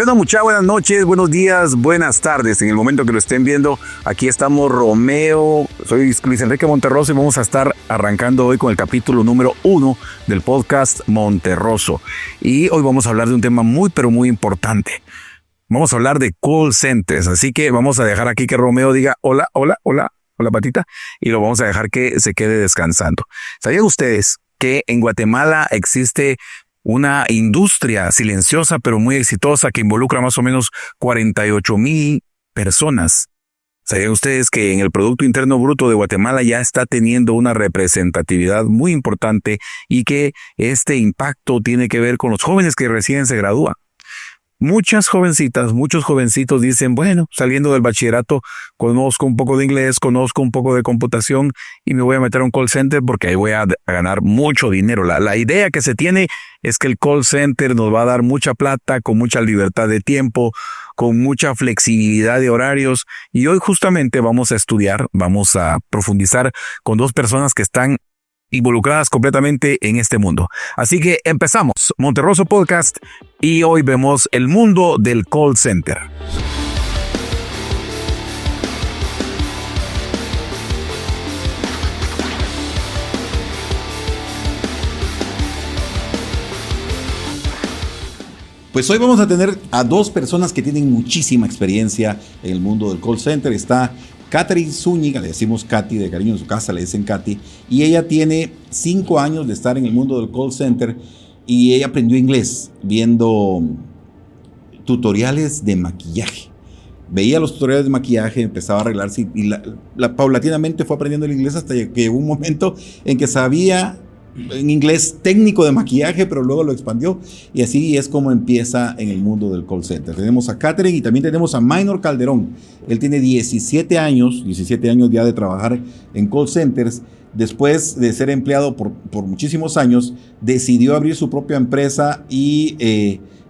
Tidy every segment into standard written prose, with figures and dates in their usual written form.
¿Qué onda, mucha? Buenas noches, buenos días, buenas tardes. En el momento que lo estén viendo, aquí estamos Romeo, soy Luis Enrique Monterroso y vamos a estar arrancando hoy con el capítulo número 1 del podcast Monterroso. Y hoy vamos a hablar de un tema muy, pero muy importante. Vamos a hablar de call centers, así que vamos a dejar aquí que Romeo diga hola, patita, y lo vamos a dejar que se quede descansando. ¿Sabían ustedes que en Guatemala existe una industria silenciosa pero muy exitosa que involucra más o menos 48,000 personas? ¿Sabían ustedes que en el Producto Interno Bruto de Guatemala ya está teniendo una representatividad muy importante y que este impacto tiene que ver con los jóvenes que recién se gradúan? Muchas jovencitas, muchos jovencitos dicen, bueno, saliendo del bachillerato, conozco un poco de inglés, conozco un poco de computación y me voy a meter a un call center porque ahí voy a ganar mucho dinero. La idea que se tiene es que el call center nos va a dar mucha plata, con mucha libertad de tiempo, con mucha flexibilidad de horarios. Y hoy justamente vamos a profundizar con dos personas que están involucradas completamente en este mundo. Así que empezamos Monterroso Podcast y hoy vemos el mundo del call center. Pues hoy vamos a tener a dos personas que tienen muchísima experiencia en el mundo del call center. Está Catherine Zúñiga, le decimos Katy, de cariño en su casa le dicen Katy, y ella tiene 5 años de estar en el mundo del call center y ella aprendió inglés viendo tutoriales de maquillaje. Veía los tutoriales de maquillaje, empezaba a arreglarse y paulatinamente fue aprendiendo el inglés hasta que llegó un momento en que sabía en inglés técnico de maquillaje, pero luego lo expandió y así es como empieza en el mundo del call center. Tenemos a Catherine y también tenemos a Minor Calderón. Él tiene 17 años ya de trabajar en call centers. Después de ser empleado por muchísimos años, decidió abrir su propia empresa y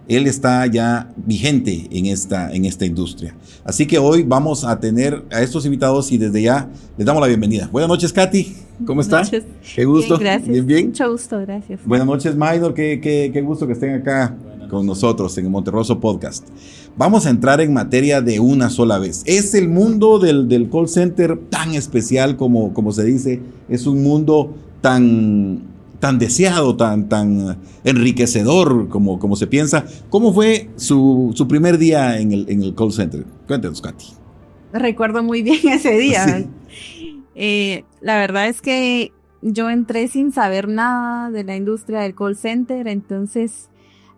él está ya vigente en esta industria. Así que hoy vamos a tener a estos invitados y desde ya les damos la bienvenida. Buenas noches, Katy. ¿Cómo está? Buenas noches. Qué gusto. Bien, gracias. Bien. Mucho gusto, gracias. Buenas noches, Minor. Qué gusto que estén acá con nosotros en el Monterroso Podcast. Vamos a entrar en materia de una sola vez. Es el mundo del call center tan especial como se dice. Es un mundo tan deseado, tan enriquecedor como se piensa. ¿Cómo fue su primer día en el call center? Cuéntanos, Katy. Recuerdo muy bien ese día. Sí. La verdad es que yo entré sin saber nada de la industria del call center, entonces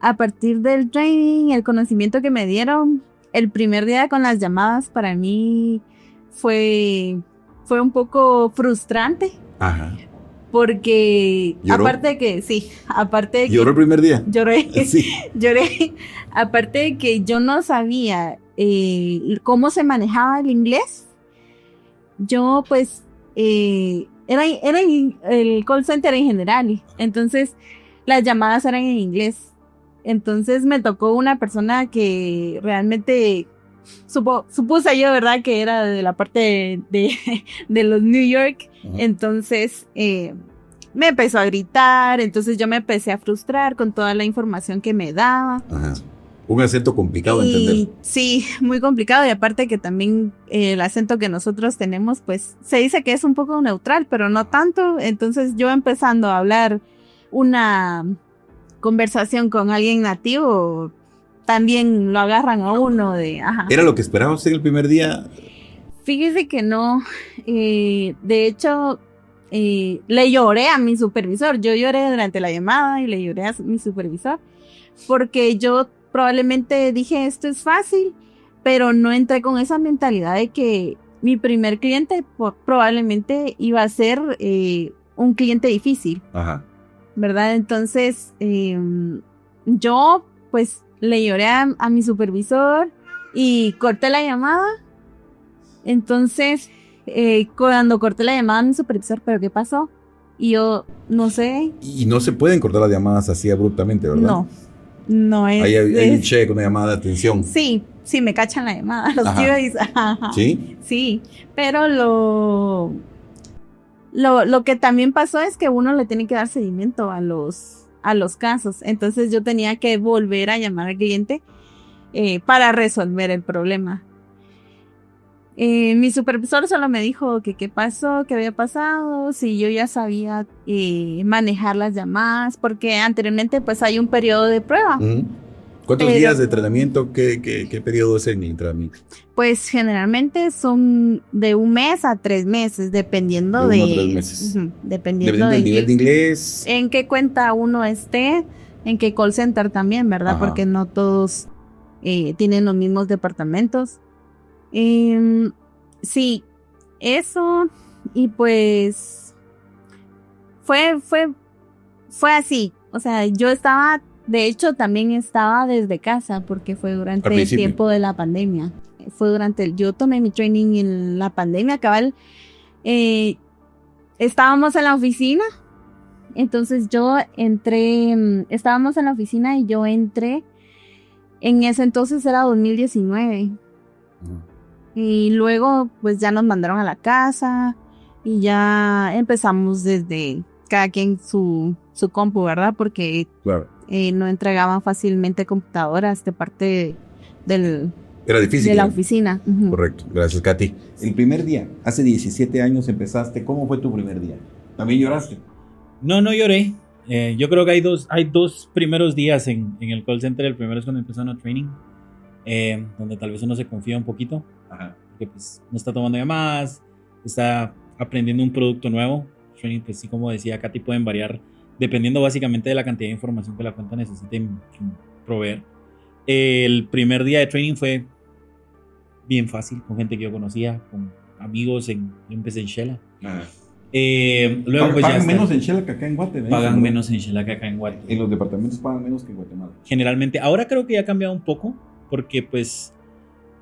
a partir del training, el conocimiento que me dieron, el primer día con las llamadas para mí fue un poco frustrante. Ajá. Porque ¿Lloró? aparte de que ¿Lloró el primer día? Lloré. Sí. Lloré. Aparte de que yo no sabía cómo se manejaba el inglés, yo pues era el call center en general, entonces las llamadas eran en inglés. Entonces me tocó una persona que realmente supuse yo, ¿verdad?, que era de la parte de los New York. Uh-huh. Entonces me empezó a gritar, entonces yo me empecé a frustrar con toda la información que me daba. Ajá. Un acento complicado de entender. Sí, muy complicado, y aparte que también el acento que nosotros tenemos, pues se dice que es un poco neutral, pero no tanto. Entonces yo empezando a hablar una conversación con alguien nativo, también lo agarran a uno de... Ajá. ¿Era lo que esperaba usted el primer día? Fíjese que no. De hecho, le lloré a mi supervisor. Yo lloré durante la llamada y le lloré a mi supervisor porque yo probablemente dije esto es fácil, pero no entré con esa mentalidad de que mi primer cliente probablemente iba a ser un cliente difícil. Ajá. ¿Verdad? Entonces, yo pues le lloré a mi supervisor y corté la llamada. Entonces, cuando corté la llamada a mi supervisor, ¿pero qué pasó? Y yo, no sé. Y no se pueden cortar las llamadas así abruptamente, ¿verdad? No es... Hay un check, una llamada de atención. Sí, me cachan la llamada. Los tíos dicen, ajá. ¿Sí? Sí, pero lo que también pasó es que uno le tiene que dar seguimiento a los casos. Entonces yo tenía que volver a llamar al cliente para resolver el problema. Mi supervisor solo me dijo que qué pasó, qué había pasado, si yo ya sabía manejar las llamadas, porque anteriormente pues hay un periodo de prueba. ¿Cuántos días de entrenamiento? ¿Qué periodo es en entrenamiento? Pues generalmente son de 1 mes a 3 meses, dependiendo de 1 a 3 meses. Dependiendo del nivel de inglés. En qué cuenta uno esté, en qué call center también, ¿verdad? Ajá. Porque no todos tienen los mismos departamentos. Sí, eso, y pues fue así. O sea, yo estaba, de hecho, también estaba desde casa porque fue durante el tiempo de la pandemia. Yo tomé mi training en la pandemia, cabal. Estábamos en la oficina, entonces yo entré, estábamos en la oficina y yo entré, en ese entonces era 2019. Y luego pues ya nos mandaron a la casa y ya empezamos desde cada quien su compu, ¿verdad? Porque claro, no entregaban fácilmente computadoras de parte era difícil, de la oficina. Correcto, gracias, Katy. El primer día, hace 17 años empezaste, ¿cómo fue tu primer día? ¿También lloraste? No lloré. Yo creo que hay dos primeros días en el call center. El primero es cuando empieza una training, donde tal vez uno se confía un poquito. Ajá. Porque pues no está tomando llamadas, está aprendiendo un producto nuevo. Training, pues sí, como decía Katy, pueden variar dependiendo básicamente de la cantidad de información que la cuenta necesite proveer. El primer día de training fue bien fácil, con gente que yo conocía, con amigos. Yo empecé en Shela. Luego pues pagan ya menos en Shela que acá en Guatemala. Pagan menos en Shela que acá en Guatemala. En los departamentos pagan menos que en Guatemala. Generalmente, ahora creo que ya ha cambiado un poco, porque pues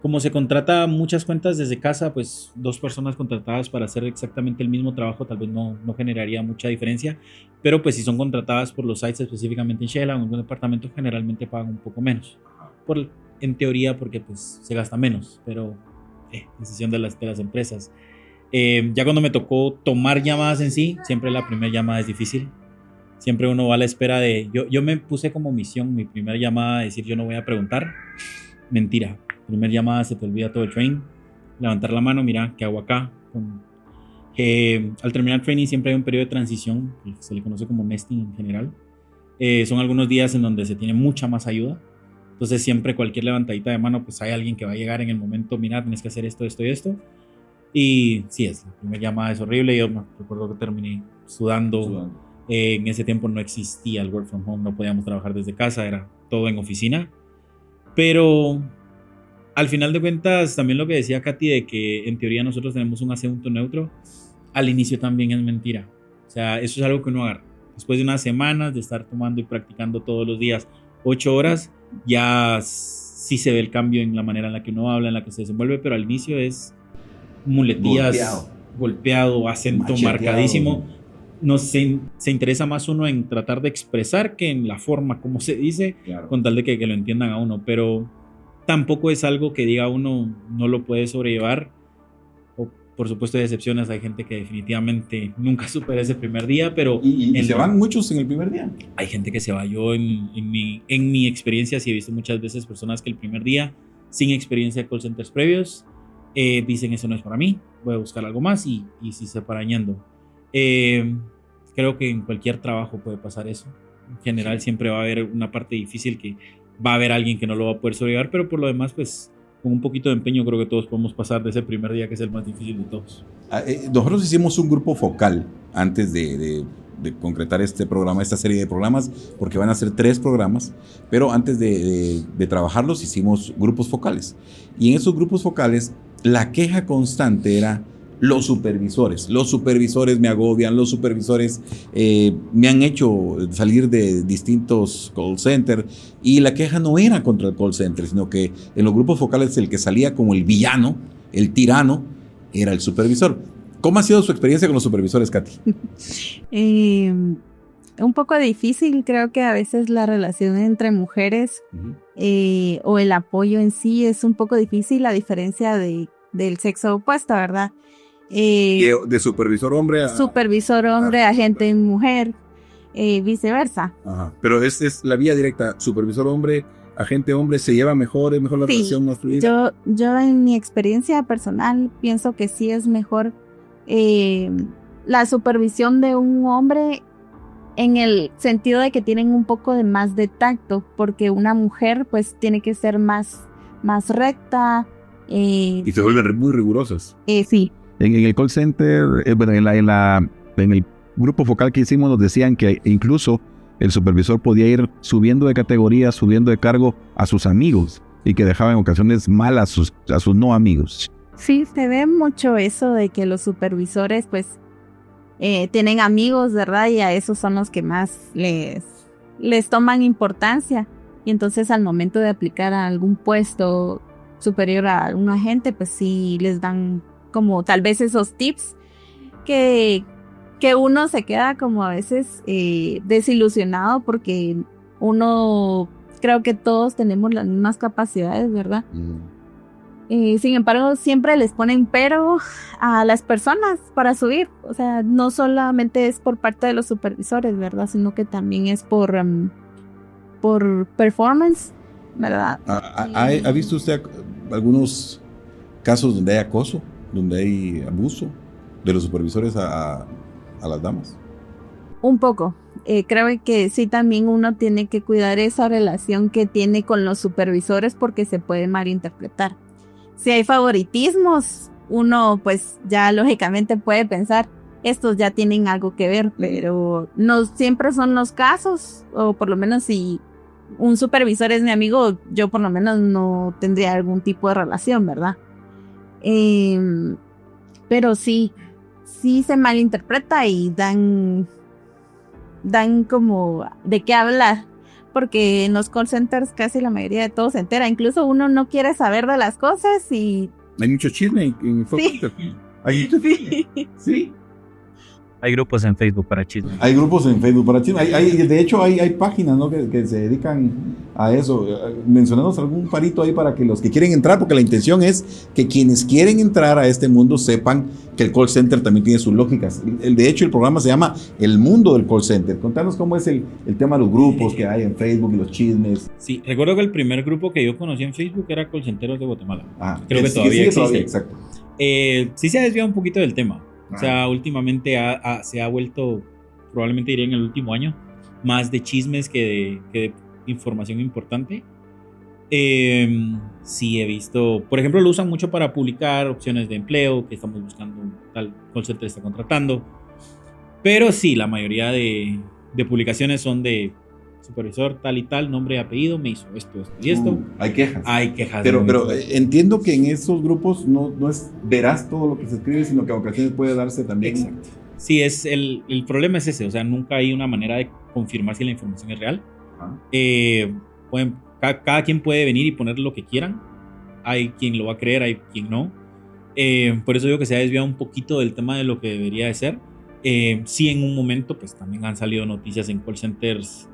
como se contrata muchas cuentas desde casa, pues 2 personas contratadas para hacer exactamente el mismo trabajo tal vez no generaría mucha diferencia, pero pues si son contratadas por los sites específicamente en Shela o en algún departamento, generalmente pagan un poco menos, en teoría porque pues se gasta menos, pero decisión de las empresas. Ya cuando me tocó tomar llamadas en sí, siempre la primera llamada es difícil. Siempre uno va a la espera de... Yo me puse como misión mi primera llamada decir yo no voy a preguntar. Mentira. Primera llamada se te olvida todo el training. Levantar la mano, mira, ¿qué hago acá? Al terminar el training siempre hay un periodo de transición, que se le conoce como nesting en general. Son algunos días en donde se tiene mucha más ayuda. Entonces siempre cualquier levantadita de mano, pues hay alguien que va a llegar en el momento, mira, tienes que hacer esto, esto y esto. Y sí, la primera llamada es horrible. Yo me recuerdo que terminé sudando. En ese tiempo no existía el work from home, no podíamos trabajar desde casa, era todo en oficina. Pero al final de cuentas, también lo que decía Katy de que en teoría nosotros tenemos un acento neutro, al inicio también es mentira. O sea, eso es algo que uno agarra. Después de unas semanas de estar tomando y practicando todos los días 8 horas, ya sí se ve el cambio en la manera en la que uno habla, en la que se desenvuelve, pero al inicio es muletillas, golpeado, acento marcadísimo. No se interesa más uno en tratar de expresar que en la forma como se dice, claro, con tal de que lo entiendan a uno, pero tampoco es algo que diga uno no lo puede sobrellevar. O, por supuesto hay excepciones, hay gente que definitivamente nunca supera ese primer día, pero y se van muchos en el primer día. Hay gente que se va. Yo en mi experiencia sí he visto muchas veces personas que el primer día, sin experiencia de call centers previos, dicen eso no es para mí, voy a buscar algo más, y sí se paran yendo. Creo que en cualquier trabajo puede pasar eso. En general siempre va a haber una parte difícil que va a haber alguien que no lo va a poder sobrellevar, pero por lo demás, pues con un poquito de empeño creo que todos podemos pasar de ese primer día que es el más difícil de todos. Nosotros hicimos un grupo focal antes de concretar este programa, esta serie de programas, porque van a ser 3 programas, pero antes de trabajarlos hicimos grupos focales. Y en esos grupos focales la queja constante era: los supervisores me agobian, los supervisores me han hecho salir de distintos call centers, y la queja no era contra el call center, sino que en los grupos focales el que salía como el villano, el tirano, era el supervisor. ¿Cómo ha sido su experiencia con los supervisores, Katy? Un poco difícil, creo que a veces la relación entre mujeres o el apoyo en sí es un poco difícil, a diferencia del sexo opuesto, ¿verdad? De supervisor hombre a... Supervisor hombre, agente mujer, viceversa. Ajá. Pero es la vía directa, supervisor hombre, agente hombre se lleva mejor, es mejor la Sí, relación más fluida. yo en mi experiencia personal pienso que sí es mejor la supervisión de un hombre en el sentido de que tienen un poco de más de tacto, porque una mujer pues tiene que ser más recta. Y se vuelven muy rigurosas. Sí. En el call center, bueno, en el grupo focal que hicimos nos decían que incluso el supervisor podía ir subiendo de categoría, subiendo de cargo a sus amigos y que dejaba en ocasiones mal a sus no amigos. Sí, se ve mucho eso de que los supervisores pues tienen amigos, ¿verdad? Y a esos son los que más les toman importancia. Y entonces al momento de aplicar a algún puesto superior a un agente, pues sí les dan como tal vez esos tips que uno se queda como a veces desilusionado porque uno, creo que todos tenemos las mismas capacidades, ¿verdad? Sin embargo, siempre les ponen pero a las personas para subir. O sea, no solamente es por parte de los supervisores, ¿verdad? Sino que también es por performance, ¿verdad? ¿Ha visto usted algunos casos donde hay acoso, donde hay abuso de los supervisores a las damas? Un poco. Creo que sí, también uno tiene que cuidar esa relación que tiene con los supervisores porque se puede malinterpretar. Si hay favoritismos, uno pues ya lógicamente puede pensar, estos ya tienen algo que ver, pero no siempre son los casos, o por lo menos si un supervisor es mi amigo, yo por lo menos no tendría algún tipo de relación, ¿verdad? Pero sí se malinterpreta y dan como de qué hablar, porque en los call centers casi la mayoría de todo se entera, incluso uno no quiere saber de las cosas y... Hay mucho chisme en Sí. Sí. Hay grupos en Facebook para chismes. Hay grupos en Facebook para chinos. De hecho, hay páginas, ¿no? que se dedican a eso. Mencionamos algún parito ahí para que los que quieren entrar, porque la intención es que quienes quieren entrar a este mundo sepan que el call center también tiene sus lógicas. De hecho, el programa se llama El Mundo del Call Center. Contanos cómo es el tema de los grupos que hay en Facebook y los chismes. Sí, recuerdo que el primer grupo que yo conocí en Facebook era Call Centeros de Guatemala. Creo que sigue todavía existe. exacto. Sí se ha desviado un poquito del tema. O sea, últimamente se ha vuelto, probablemente diría en el último año, más de chismes que de información importante. Sí he visto, por ejemplo, lo usan mucho para publicar opciones de empleo, que estamos buscando, tal call center está contratando. Pero sí, la mayoría de publicaciones son de supervisor tal y tal, nombre y apellido, me hizo esto y esto. Hay quejas. Hay quejas. Pero entiendo que en esos grupos no es verás todo lo que se escribe, sino que a ocasiones puede darse también. Exacto. Sí, el problema es ese, o sea, nunca hay una manera de confirmar si la información es real. Cada quien puede venir y poner lo que quieran. Hay quien lo va a creer, hay quien no. Por eso digo que se ha desviado un poquito del tema de lo que debería de ser. Sí, en un momento, pues también han salido noticias en call centeros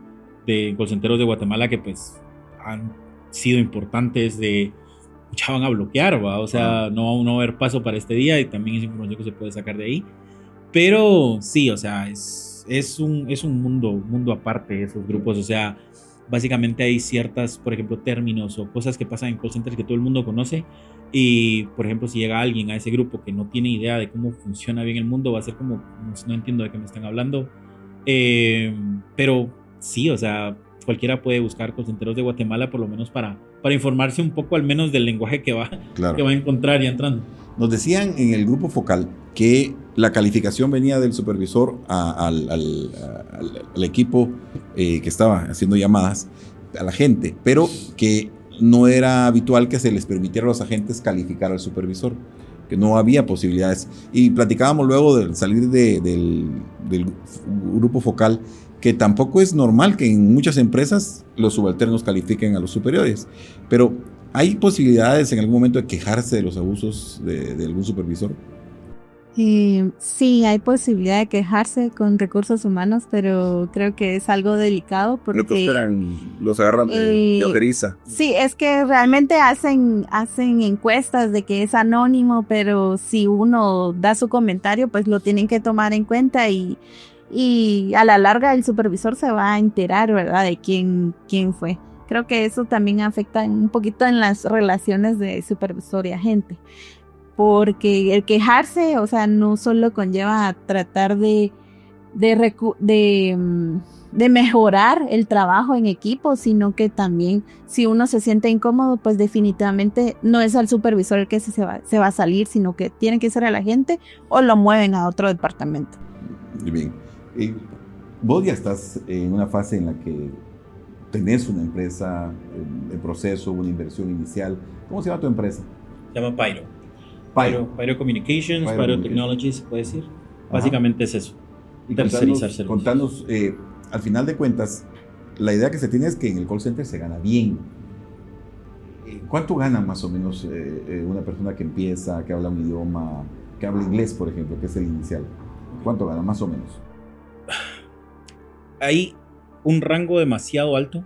de Guatemala que pues han sido importantes ya van a bloquear, ¿va? O sea, no va a haber paso para este día y también es información que se puede sacar de ahí. Pero sí, o sea, es un mundo aparte esos grupos, o sea, básicamente hay ciertas, por ejemplo, términos o cosas que pasan en call centers que todo el mundo conoce y, por ejemplo, si llega alguien a ese grupo que no tiene idea de cómo funciona bien el mundo, va a ser como, no entiendo de qué me están hablando, pero sí, o sea, cualquiera puede buscar call centeros de Guatemala por lo menos para informarse un poco al menos del lenguaje que va a encontrar ya entrando. Nos decían en el grupo focal que la calificación venía del supervisor al equipo que estaba haciendo llamadas a la gente, pero que no era habitual que se les permitiera a los agentes calificar al supervisor, que no había posibilidades. Y platicábamos luego de salir del grupo focal que tampoco es normal que en muchas empresas los subalternos califiquen a los superiores, pero ¿hay posibilidades en algún momento de quejarse de los abusos de algún supervisor? Sí, hay posibilidad de quejarse con recursos humanos, pero creo que es algo delicado porque los agarran de ojeriza. Sí, es que realmente hacen encuestas de que es anónimo, pero si uno da su comentario, pues lo tienen que tomar en cuenta y a la larga el supervisor se va a enterar, ¿verdad?, de quién fue. Creo que eso también afecta un poquito en las relaciones de supervisor y agente, porque el quejarse, o sea, no solo conlleva a tratar de mejorar el trabajo en equipo, sino que también si uno se siente incómodo, pues definitivamente no es al supervisor el que se va a salir, sino que tiene que ser el agente o lo mueven a otro departamento. Bien. Vos ya estás en una fase en la que tenés una empresa, el proceso, una inversión inicial. ¿Cómo se llama tu empresa? Se llama Pyro. Pyro Communications, Pyro Technologies, se puede decir. Básicamente es eso. Y tercerizar servicios. contanos al final de cuentas, la idea que se tiene es que en el call center se gana bien. ¿Cuánto gana más o menos una persona que empieza, que habla un idioma, que habla inglés, por ejemplo, que es el inicial? ¿Cuánto gana más o menos? Hay un rango demasiado alto.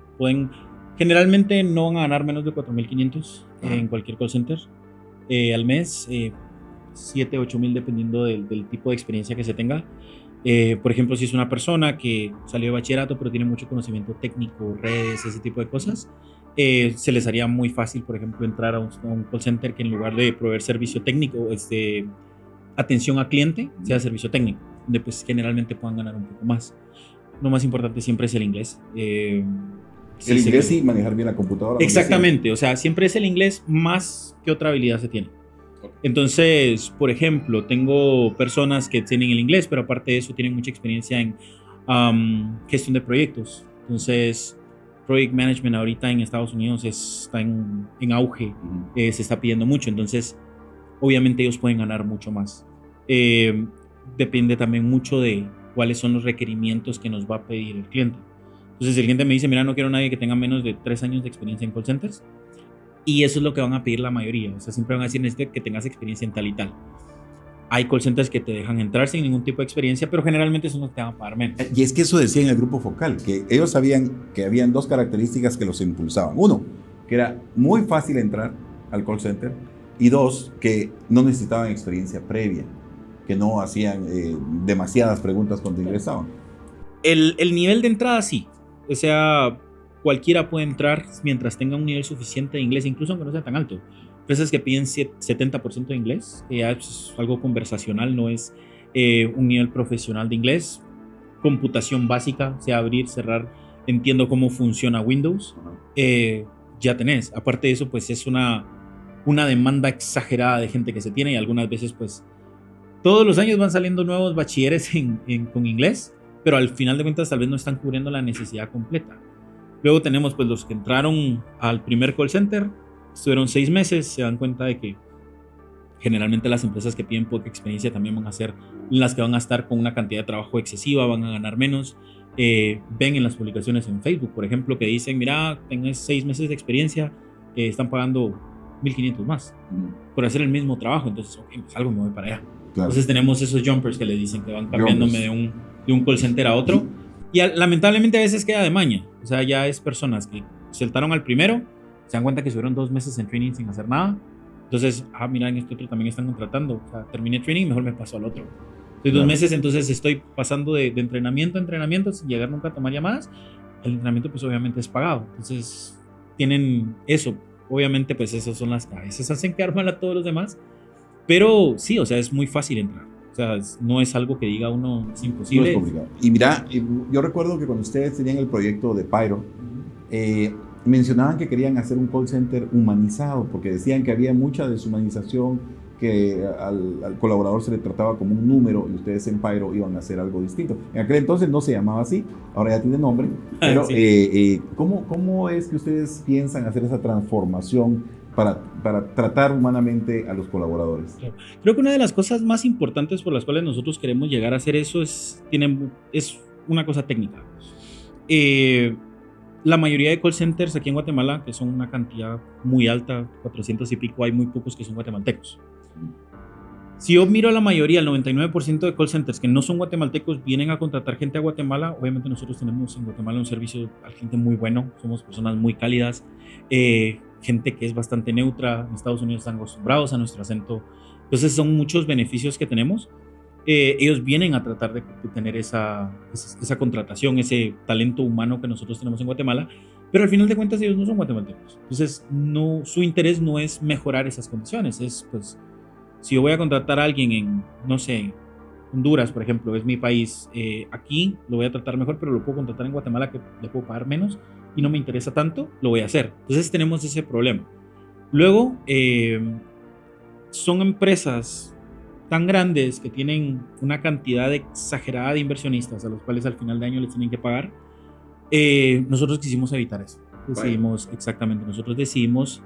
Generalmente no van a ganar menos de 4.500 en cualquier call center al mes, 7, 8.000 dependiendo del tipo de experiencia que se tenga. Por ejemplo, si es una persona que salió de bachillerato pero tiene mucho conocimiento técnico, redes, ese tipo de cosas, se les haría muy fácil, por ejemplo, entrar a un call center que en lugar de proveer servicio técnico, atención al cliente, sea servicio técnico, donde pues generalmente puedan ganar un poco más. Lo más importante siempre es el inglés. El inglés y manejar bien la computadora. Exactamente, o sea, siempre es el inglés más que otra habilidad se tiene. Entonces, por ejemplo, tengo personas que tienen el inglés, pero aparte de eso tienen mucha experiencia en gestión de proyectos. Entonces, Project Management ahorita en Estados Unidos está en auge, se está pidiendo mucho. Entonces, obviamente ellos pueden ganar mucho más. Depende también mucho de cuáles son los requerimientos que nos va a pedir el cliente. Entonces, el cliente me dice, mira, no quiero a nadie que tenga menos de 3 años de experiencia en call centers. Y eso es lo que van a pedir la mayoría. O sea, siempre van a decir, necesito que tengas experiencia en tal y tal. Hay call centers que te dejan entrar sin ningún tipo de experiencia, pero generalmente eso no te van a pagar menos. Y es que eso decía en el grupo focal, que ellos sabían que habían 2 características que los impulsaban. 1, que era muy fácil entrar al call center. Y 2, que no necesitaban experiencia previa, que no hacían demasiadas preguntas cuando ingresaban. El nivel de entrada sí. O sea, cualquiera puede entrar mientras tenga un nivel suficiente de inglés, incluso aunque no sea tan alto. Empresas que piden 70% de inglés, que ya es algo conversacional, no es un nivel profesional de inglés. Computación básica, o sea, abrir, cerrar, entiendo cómo funciona Windows, ya tenés. Aparte de eso, pues es una demanda exagerada de gente que se tiene, y algunas veces, pues, todos los años van saliendo nuevos bachilleres con inglés, pero al final de cuentas tal vez no están cubriendo la necesidad completa. Luego tenemos pues los que entraron al primer call center, estuvieron 6 meses, se dan cuenta de que generalmente las empresas que piden poca experiencia también van a ser las que van a estar con una cantidad de trabajo excesiva, van a ganar menos. Ven en las publicaciones en Facebook, por ejemplo, que dicen, mira, tenés 6 meses de experiencia, están pagando 1.500 más por hacer el mismo trabajo. Entonces, ok, pues algo me voy para allá. Claro. Entonces tenemos esos jumpers que les dicen que van cambiándome de un call center a otro. Y lamentablemente a veces queda de maña. O sea, ya es personas que saltaron al primero, se dan cuenta que estuvieron 2 meses en training sin hacer nada. Entonces, mira, en este otro también están contratando. O sea, terminé training, mejor me paso al otro. Estoy 2 meses, entonces estoy pasando de entrenamiento a entrenamiento sin llegar nunca a tomar llamadas. El entrenamiento pues obviamente es pagado. Entonces tienen eso. Obviamente pues esas son las que a veces hacen quedar mal a todos los demás. Pero sí, o sea, es muy fácil entrar. O sea, no es algo que diga uno es imposible. No es complicado. Y mira, yo recuerdo que cuando ustedes tenían el proyecto de Pyro, mencionaban que querían hacer un call center humanizado, porque decían que había mucha deshumanización, que al colaborador se le trataba como un número, y ustedes en Pyro iban a hacer algo distinto. En aquel entonces no se llamaba así, ahora ya tiene nombre, pero sí. ¿Cómo es que ustedes piensan hacer esa transformación para tratar humanamente a los colaboradores? Creo que una de las cosas más importantes por las cuales nosotros queremos llegar a hacer eso es una cosa técnica. La mayoría de call centers aquí en Guatemala, que son una cantidad muy alta, 400 y pico, hay muy pocos que son guatemaltecos. Si yo miro a la mayoría, el 99% de call centers que no son guatemaltecos vienen a contratar gente a Guatemala. Obviamente nosotros tenemos en Guatemala un servicio a gente muy bueno, somos personas muy cálidas, gente que es bastante neutra. En Estados Unidos están acostumbrados a nuestro acento. Entonces son muchos beneficios que tenemos, ellos vienen a tratar de tener esa contratación, ese talento humano que nosotros tenemos en Guatemala, pero al final de cuentas ellos no son guatemaltecos. Entonces, su interés no es mejorar esas condiciones, es pues, si yo voy a contratar a alguien en, no sé, Honduras, por ejemplo, es mi país, aquí lo voy a tratar mejor, pero lo puedo contratar en Guatemala que le puedo pagar menos y no me interesa tanto, lo voy a hacer. Entonces tenemos ese problema. Luego, son empresas tan grandes que tienen una cantidad exagerada de inversionistas a los cuales al final de año les tienen que pagar. Nosotros quisimos evitar eso. Exactamente, nosotros decidimos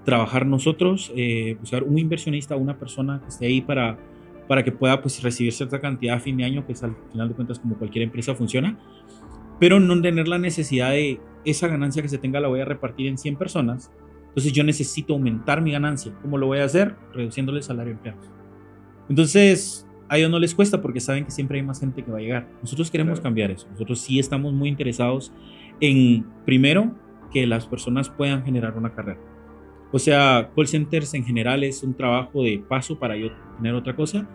trabajar nosotros, buscar un inversionista, una persona que esté ahí para que pueda pues, recibir cierta cantidad a fin de año, que es al final de cuentas como cualquier empresa funciona, pero no tener la necesidad de esa ganancia que se tenga la voy a repartir en 100 personas. Entonces yo necesito aumentar mi ganancia. ¿Cómo lo voy a hacer? Reduciéndole el salario a empleados. Entonces a ellos no les cuesta porque saben que siempre hay más gente que va a llegar. Nosotros queremos cambiar eso. Nosotros sí estamos muy interesados en, primero, que las personas puedan generar una carrera. O sea, call centers en general es un trabajo de paso para yo tener otra cosa,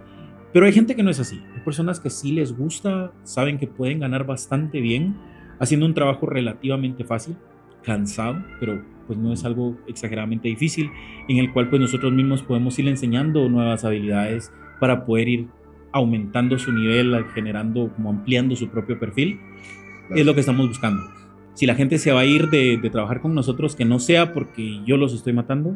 pero hay gente que no es así. Hay personas que sí les gusta, saben que pueden ganar bastante bien haciendo un trabajo relativamente fácil, cansado, pero pues no es algo exageradamente difícil, en el cual pues nosotros mismos podemos ir enseñando nuevas habilidades para poder ir aumentando su nivel, generando, como ampliando su propio perfil. Claro. Es lo que estamos buscando. Si la gente se va a ir de trabajar con nosotros, que no sea porque yo los estoy matando,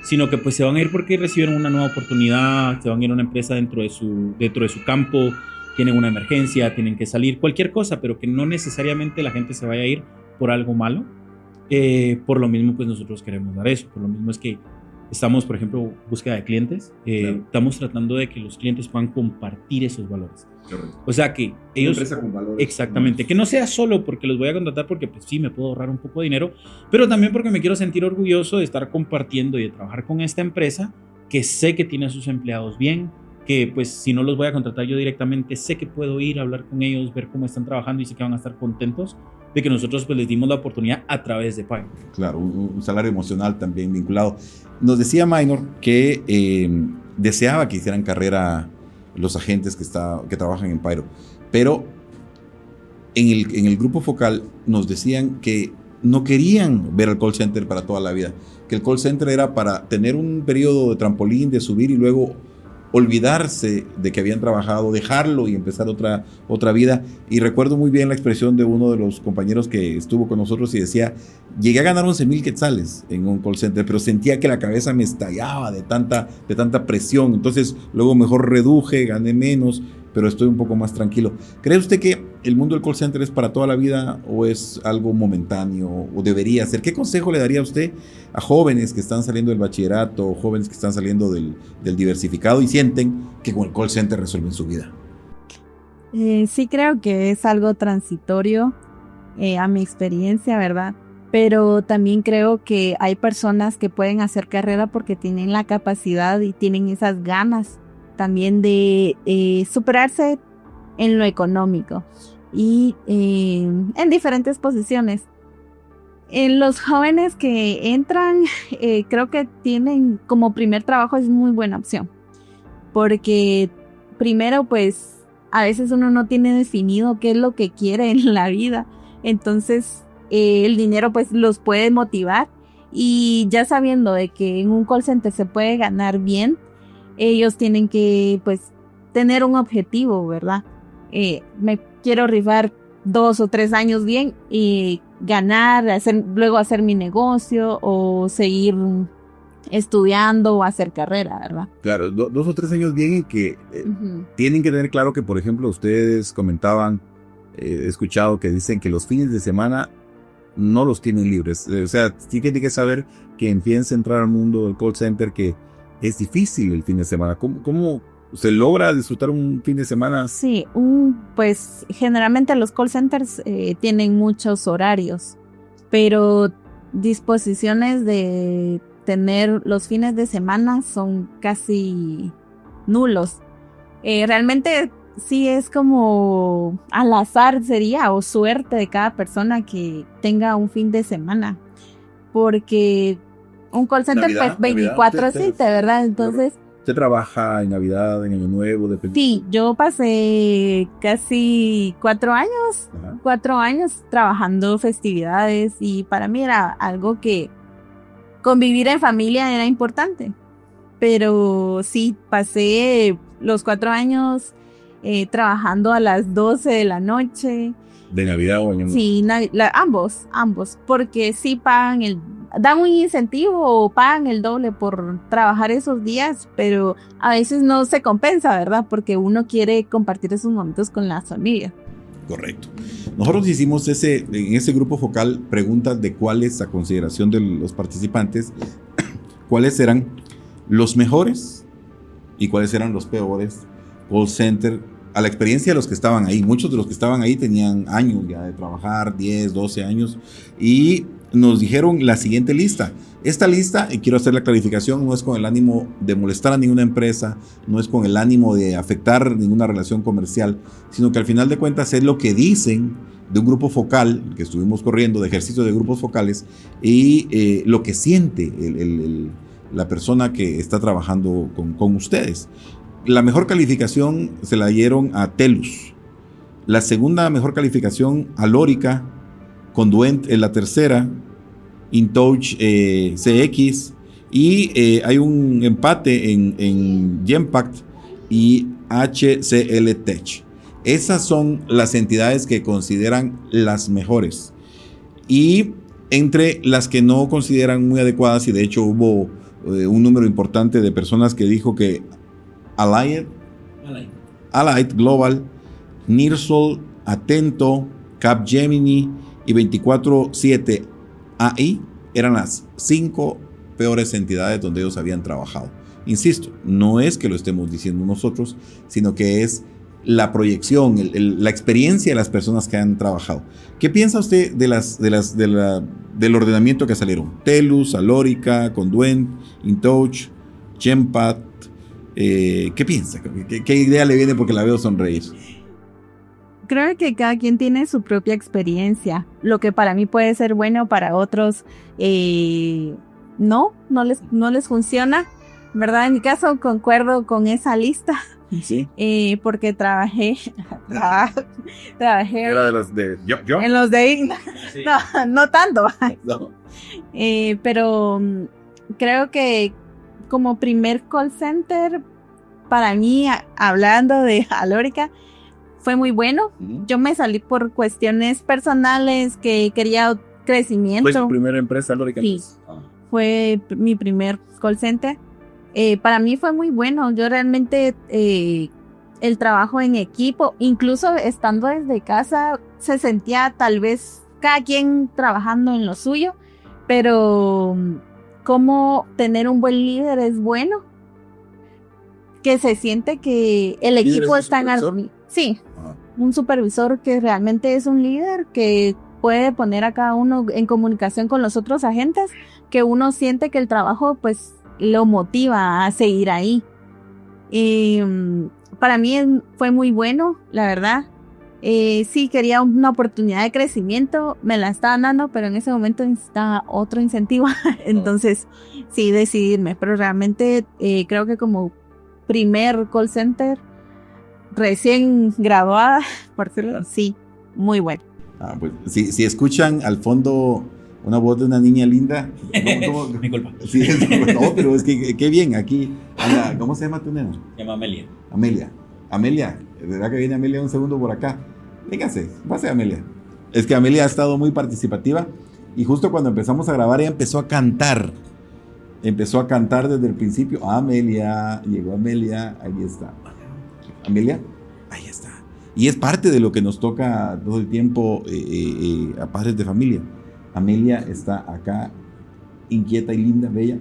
sino que pues se van a ir porque recibieron una nueva oportunidad, se van a ir a una empresa dentro de su campo, tienen una emergencia, tienen que salir, cualquier cosa, pero que no necesariamente la gente se vaya a ir por algo malo. Por lo mismo pues nosotros queremos dar eso, por lo mismo es que estamos, por ejemplo, búsqueda de clientes, claro. Estamos tratando de que los clientes puedan compartir esos valores. Correcto. O sea que ellos, empresa con valores, exactamente, que no sea solo porque los voy a contratar porque pues sí me puedo ahorrar un poco de dinero, pero también porque me quiero sentir orgulloso de estar compartiendo y de trabajar con esta empresa que sé que tiene a sus empleados bien, que pues si no los voy a contratar yo directamente, sé que puedo ir a hablar con ellos, ver cómo están trabajando y sé que van a estar contentos de que nosotros pues les dimos la oportunidad a través de Pine. Claro, un salario emocional también vinculado. Nos decía Minor que deseaba que hicieran carrera los agentes que trabajan en Pyro, pero en el grupo focal nos decían que no querían ver el call center para toda la vida, que el call center era para tener un periodo de trampolín, de subir y luego olvidarse de que habían trabajado, dejarlo y empezar otra vida. Y recuerdo muy bien la expresión de uno de los compañeros que estuvo con nosotros y decía, llegué a ganar 11,000 quetzales en un call center, pero sentía que la cabeza me estallaba de tanta presión. Entonces luego mejor reduje, gané menos, pero estoy un poco más tranquilo. ¿Cree usted que el mundo del call center es para toda la vida o es algo momentáneo o debería ser? ¿Qué consejo le daría usted a jóvenes que están saliendo del bachillerato o jóvenes que están saliendo del diversificado y sienten que con el call center resuelven su vida? Sí creo que es algo transitorio a mi experiencia, ¿verdad? Pero también creo que hay personas que pueden hacer carrera porque tienen la capacidad y tienen esas ganas también de superarse en lo económico y en diferentes posiciones. En los jóvenes que entran, creo que tienen como primer trabajo es muy buena opción, porque primero pues a veces uno no tiene definido qué es lo que quiere en la vida, entonces el dinero pues los puede motivar y ya sabiendo de que en un call center se puede ganar bien, ellos tienen que pues tener un objetivo, ¿verdad? Me quiero rifar 2 o 3 años bien y ganar, luego hacer mi negocio o seguir estudiando o hacer carrera, ¿verdad? Claro, 2 o 3 años bien y que tienen que tener claro que, por ejemplo, ustedes comentaban, he escuchado que dicen que los fines de semana no los tienen libres. O sea, sí tienen que saber que empiecen a entrar al mundo del call center que es difícil el fin de semana. ¿Cómo se logra disfrutar un fin de semana? Sí, pues generalmente los call centers tienen muchos horarios, pero disposiciones de tener los fines de semana son casi nulos. Realmente sí es como al azar sería o suerte de cada persona que tenga un fin de semana, porque un call center pues 24/7, ¿verdad? Entonces ¿Usted trabaja en Navidad, en Año Nuevo? Sí, yo pasé casi 4 años, Ajá. 4 años trabajando festividades y para mí era algo que convivir en familia era importante. Pero sí, pasé los 4 años trabajando a las 12 de la noche. ¿De Navidad o Año Nuevo? Sí, ambos, porque sí dan un incentivo o pagan el doble por trabajar esos días, pero a veces no se compensa, ¿verdad? Porque uno quiere compartir esos momentos con la familia. Correcto. Nosotros hicimos en ese grupo focal preguntas de cuáles, a consideración de los participantes, cuáles eran los mejores y cuáles eran los peores call center a la experiencia de los que estaban ahí. Muchos de los que estaban ahí tenían años ya de trabajar, 10, 12 años, y nos dijeron la siguiente lista. Esta lista, y quiero hacer la clarificación, no es con el ánimo de molestar a ninguna empresa, no es con el ánimo de afectar ninguna relación comercial, sino que al final de cuentas es lo que dicen de un grupo focal, que estuvimos corriendo, de ejercicios de grupos focales, y lo que siente la persona que está trabajando con ustedes. La mejor calificación se la dieron a Telus. La segunda mejor calificación a Lórica, Conduent en la tercera, InTouch CX, y hay un empate en Genpact y HCL Tech. Esas son las entidades que consideran las mejores. Y entre las que no consideran muy adecuadas, y de hecho hubo un número importante de personas que dijo que Allied Global, Nearsol, Atento, Capgemini y 24/7 AI eran las 5 peores entidades donde ellos habían trabajado. Insisto, no es que lo estemos diciendo nosotros, sino que es la proyección, la experiencia de las personas que han trabajado. ¿Qué piensa usted del ordenamiento que salieron? Telus, Alórica, Conduent, InTouch, Genpact. ¿Qué piensa? ¿Qué idea le viene? Porque la veo sonreír. Creo que cada quien tiene su propia experiencia. Lo que para mí puede ser bueno, para otros no les funciona, ¿verdad? En mi caso concuerdo con esa lista. Sí. Porque trabajé Era de los de yo. en los de Sí. no tanto. No. Pero creo que como primer call center, para mí, hablando de Alórica, fue muy bueno. Yo me salí por cuestiones personales que quería crecimiento. ¿Fue su primera empresa, Lórica? Sí, fue mi primer call center. Para mí fue muy bueno. Yo realmente el trabajo en equipo, incluso estando desde casa, se sentía tal vez cada quien trabajando en lo suyo, pero cómo tener un buen líder es bueno, que se siente que el equipo está en armonía. Sí, un supervisor que realmente es un líder, que puede poner a cada uno en comunicación con los otros agentes, que uno siente que el trabajo pues lo motiva a seguir ahí. Para mí fue muy bueno, la verdad. Sí, quería una oportunidad de crecimiento, me la estaban dando, pero en ese momento necesitaba otro incentivo. Entonces, sí, decidirme. Pero realmente creo que como primer call center, recién graduada, por decirlo, sí, muy bueno. Pues, si escuchan al fondo una voz de una niña linda, Mi culpa. Sí, no, pero es que qué bien, aquí, anda, ¿cómo se llama tu nena? Se llama Amelia. Amelia, ¿verdad que viene Amelia un segundo por acá? Véngase, pase Amelia. Es que Amelia ha estado muy participativa y justo cuando empezamos a grabar ella empezó a cantar desde el principio. Llegó Amelia, ahí está. Amelia, ahí está. Y es parte de lo que nos toca todo el tiempo a padres de familia. Amelia está acá, inquieta y linda, bella.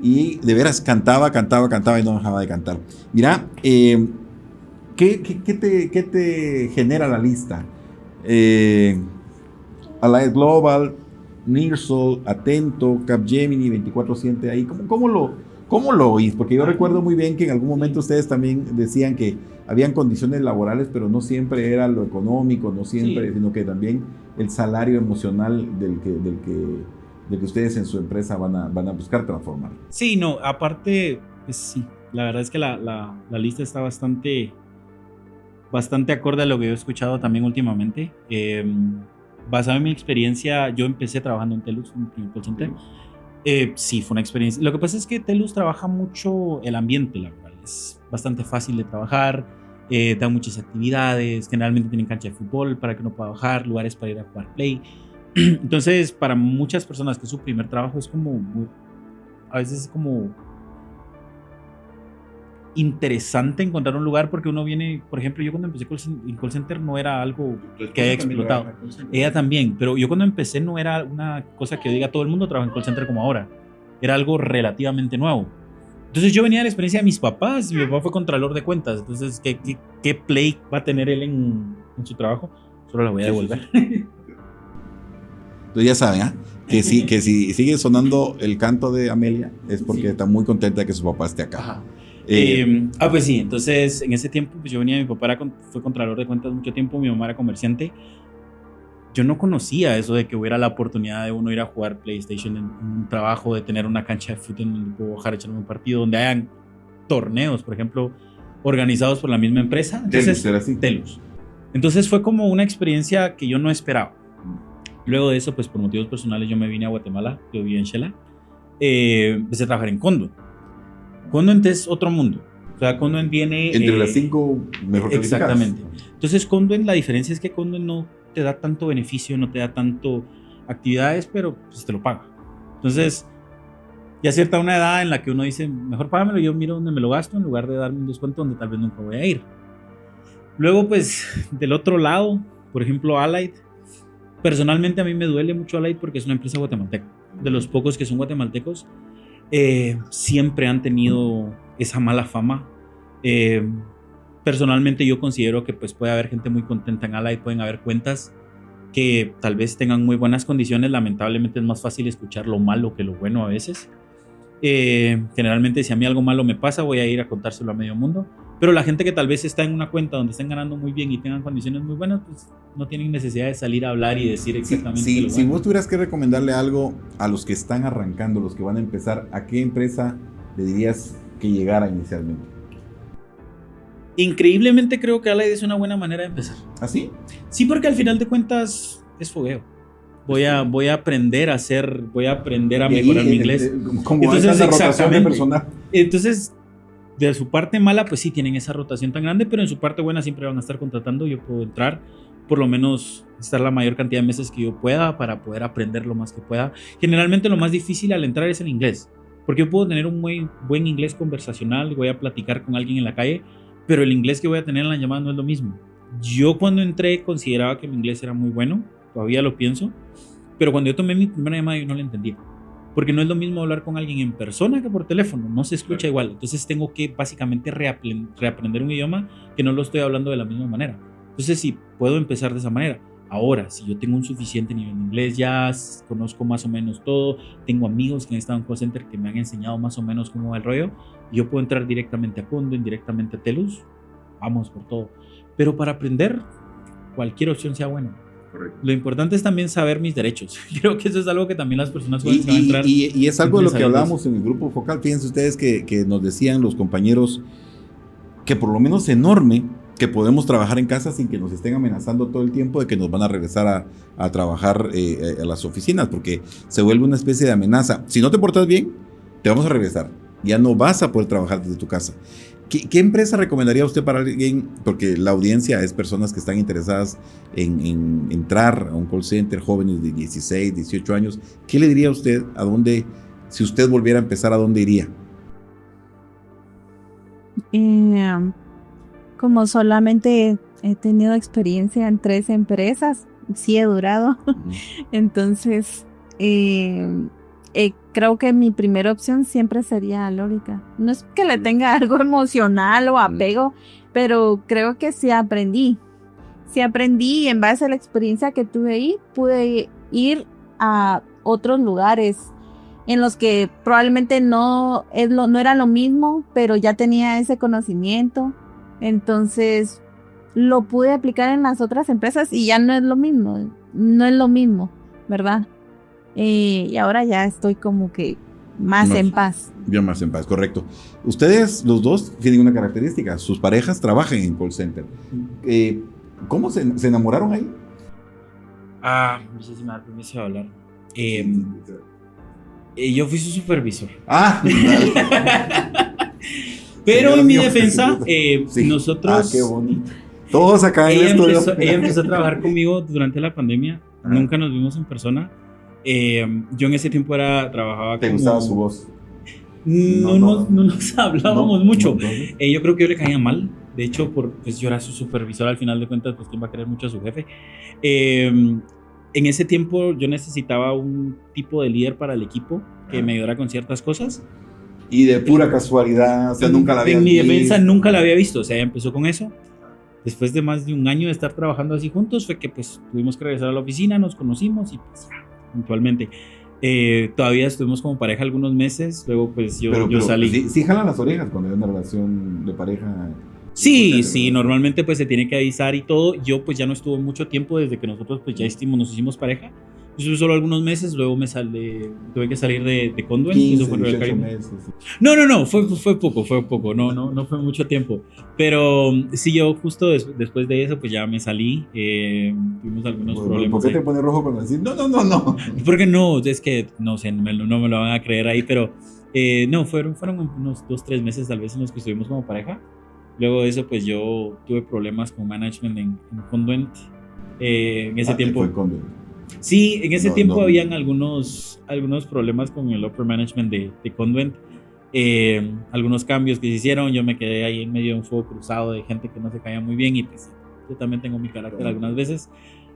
Y de veras cantaba y no dejaba de cantar. Mira, ¿qué te genera la lista? Allied Global, Nearsol, Atento, Capgemini, 24/7 ahí. ¿Cómo lo oís? Porque yo recuerdo muy bien que en algún momento ustedes también decían que habían condiciones laborales, pero no siempre era lo económico, no siempre, sino que también el salario emocional del que ustedes en su empresa van a buscar transformar. Sí, no, aparte, pues sí, La verdad es que la lista está bastante acorde a lo que yo he escuchado también últimamente. Basado en mi experiencia, yo empecé trabajando en Telus, en el call center. Sí, fue una experiencia. Lo que pasa es que Telus trabaja mucho el ambiente laboral. Es bastante fácil de trabajar, da muchas actividades, generalmente tienen cancha de fútbol para que uno pueda bajar, lugares para ir a jugar play. Entonces, para muchas personas que es su primer trabajo es como, a veces es como interesante encontrar un lugar porque uno viene, por ejemplo, yo cuando empecé en call center no era algo que haya explotado. Ella también, pero yo cuando empecé no era una cosa que yo diga todo el mundo trabaja en call center como ahora. Era algo relativamente nuevo. Entonces yo venía de la experiencia de mis papás. Mi papá fue contralor de cuentas. Entonces, ¿qué play va a tener él en su trabajo? Solo la voy a devolver. Entonces ya saben, ¿eh? que si sigue sonando el canto de Amelia es porque está muy contenta de que su papá esté acá. Ajá. Pues sí, entonces en ese tiempo pues yo venía, mi papá fue contralor de cuentas mucho tiempo, mi mamá era comerciante. Yo no conocía eso de que hubiera la oportunidad de uno ir a jugar PlayStation en un trabajo, de tener una cancha de fútbol donde puedo bajar, echarme un partido, donde hayan torneos, por ejemplo, organizados por la misma empresa. Entonces, Telus. Entonces fue como una experiencia que yo no esperaba. Luego de eso, pues por motivos personales yo me vine a Guatemala, yo vivía en Shela, empecé a trabajar en Condon. Condon es otro mundo. O sea, Condon viene... Entre las 5 mejor calificadas. Exactamente. Entonces, Condon, la diferencia es que Condon no te da tanto beneficio, no te da tanto actividades, pero pues te lo paga. Entonces, ya cierta una edad en la que uno dice, mejor págamelo, yo miro dónde me lo gasto, en lugar de darme un descuento donde tal vez nunca voy a ir. Luego, pues, del otro lado, por ejemplo, Allied. Personalmente a mí me duele mucho Allied porque es una empresa guatemalteca. De los pocos que son guatemaltecos, siempre han tenido esa mala fama. Personalmente yo considero que pues puede haber gente muy contenta en Allied, pueden haber cuentas que tal vez tengan muy buenas condiciones. Lamentablemente es más fácil escuchar lo malo que lo bueno a veces. Generalmente si a mí algo malo me pasa voy a ir a contárselo a medio mundo, pero la gente que tal vez está en una cuenta donde estén ganando muy bien y tengan condiciones muy buenas, pues no tienen necesidad de salir a hablar y decir exactamente lo bueno. Si vos tuvieras que recomendarle algo a los que están arrancando, los que van a empezar, ¿a qué empresa le dirías que llegara inicialmente? Increíblemente creo que Allied es una buena manera de empezar. ¿Ah, sí? Sí, porque al final de cuentas es fogueo. Voy a aprender a hacer, voy a aprender a mejorar mi inglés. Entonces, exactamente. Entonces, de su parte mala, pues sí tienen esa rotación tan grande, pero en su parte buena siempre van a estar contratando. Yo puedo entrar, por lo menos estar la mayor cantidad de meses que yo pueda para poder aprender lo más que pueda. Generalmente lo más difícil al entrar es el inglés, porque yo puedo tener un muy buen inglés conversacional, voy a platicar con alguien en la calle, pero el inglés que voy a tener en la llamada no es lo mismo. Yo cuando entré consideraba que mi inglés era muy bueno, todavía lo pienso, pero cuando yo tomé mi primera llamada yo no la entendía, porque no es lo mismo hablar con alguien en persona que por teléfono, no se escucha igual. Entonces tengo que básicamente reaprender un idioma que no lo estoy hablando de la misma manera. Entonces sí, puedo empezar de esa manera. Ahora, si yo tengo un suficiente nivel de inglés, ya conozco más o menos todo, tengo amigos que han estado en call center que me han enseñado más o menos cómo va el rollo, yo puedo entrar directamente a Condon, directamente a Telus, vamos por todo. Pero para aprender, cualquier opción sea buena. Correcto. Lo importante es también saber mis derechos. Creo que eso es algo que también las personas pueden entrar. Y es algo de lo que hablábamos en el grupo focal. Fíjense ustedes que nos decían los compañeros que por lo menos enorme que podemos trabajar en casa sin que nos estén amenazando todo el tiempo de que nos van a regresar a trabajar a las oficinas, porque se vuelve una especie de amenaza. Si no te portas bien, te vamos a regresar. Ya no vas a poder trabajar desde tu casa. ¿Qué empresa recomendaría usted para alguien? Porque la audiencia es personas que están interesadas en entrar a un call center, jóvenes de 16, 18 años. ¿Qué le diría a usted? ¿A dónde, si usted volviera a empezar, a dónde iría? Como solamente he tenido experiencia en 3 empresas, sí he durado. Entonces, creo que mi primera opción siempre sería Lórica. No es que le tenga algo emocional o apego, pero creo que sí aprendí. Sí aprendí y en base a la experiencia que tuve ahí, pude ir a otros lugares en los que probablemente no era lo mismo, pero ya tenía ese conocimiento. Entonces, lo pude aplicar en las otras empresas y ya no es lo mismo, ¿verdad? Y ahora ya estoy como que más en paz. Ya más en paz, correcto. Ustedes, los dos, tienen una característica. Sus parejas trabajan en call center. ¿Cómo se enamoraron ahí? No sé si me da permiso de hablar. Yo fui su supervisor. Pero en mi defensa, nosotros... qué bonito. Todos acá en ella esto. Ella empezó a trabajar conmigo durante la pandemia. Nunca nos vimos en persona. Yo en ese tiempo trabajaba ¿Te gustaba su voz? No nos hablábamos mucho. Yo creo que yo le caía mal. De hecho, pues yo era su supervisor al final de cuentas, pues quien va a querer mucho a su jefe. En ese tiempo yo necesitaba un tipo de líder para el equipo que me ayudara con ciertas cosas. Y de pura casualidad, o sea, nunca la había visto. En mi defensa nunca la había visto, o sea, ella empezó con eso. Después de más de un año de estar trabajando así juntos, fue que pues tuvimos que regresar a la oficina, nos conocimos y pues puntualmente. Todavía estuvimos como pareja algunos meses, luego pues yo salí. Sí jalan las orejas cuando hay una relación de pareja. Sí, normalmente pues se tiene que avisar y todo. Yo pues ya no estuve mucho tiempo desde que nosotros pues ya nos hicimos pareja. Yo estuve solo algunos meses, luego tuve que salir de Conduent. 15, eso fue 18 meses. No, fue poco, no fue mucho tiempo. Pero sí, yo justo después de eso pues ya me salí, tuvimos algunos problemas. ¿Por qué te pones rojo cuando decís no? Porque no, es que no sé, no me lo van a creer ahí, pero no, fueron unos 2-3 meses tal vez en los que estuvimos como pareja. Luego de eso pues yo tuve problemas con management en Conduent. En ese tiempo... Fue Conduent. Sí, en ese tiempo habían algunos problemas con el upper management de Conduent. Algunos cambios que se hicieron, yo me quedé ahí en medio de un fuego cruzado de gente que no se caía muy bien y pues yo también tengo mi carácter algunas veces.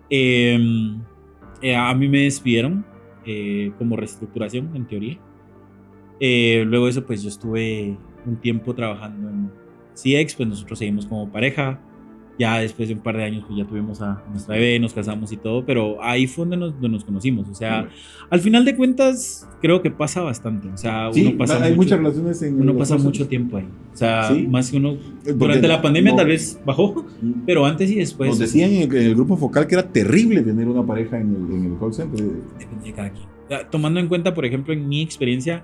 A mí me despidieron como reestructuración, en teoría. Luego de eso pues yo estuve un tiempo trabajando en CX, pues nosotros seguimos como pareja. Ya después de un par de años pues ya tuvimos a nuestra bebé, nos casamos y todo, pero ahí fue donde nos conocimos. O sea, al final de cuentas creo que pasa bastante. O sea, sí, hay muchas relaciones uno pasa mucho tiempo ahí. O sea, ¿sí? Más que uno durante la pandemia tal vez bajó, pero antes y después. Nos decían en el grupo focal que era terrible tener una pareja en el call center. Depende de cada quien. Tomando en cuenta, por ejemplo, en mi experiencia,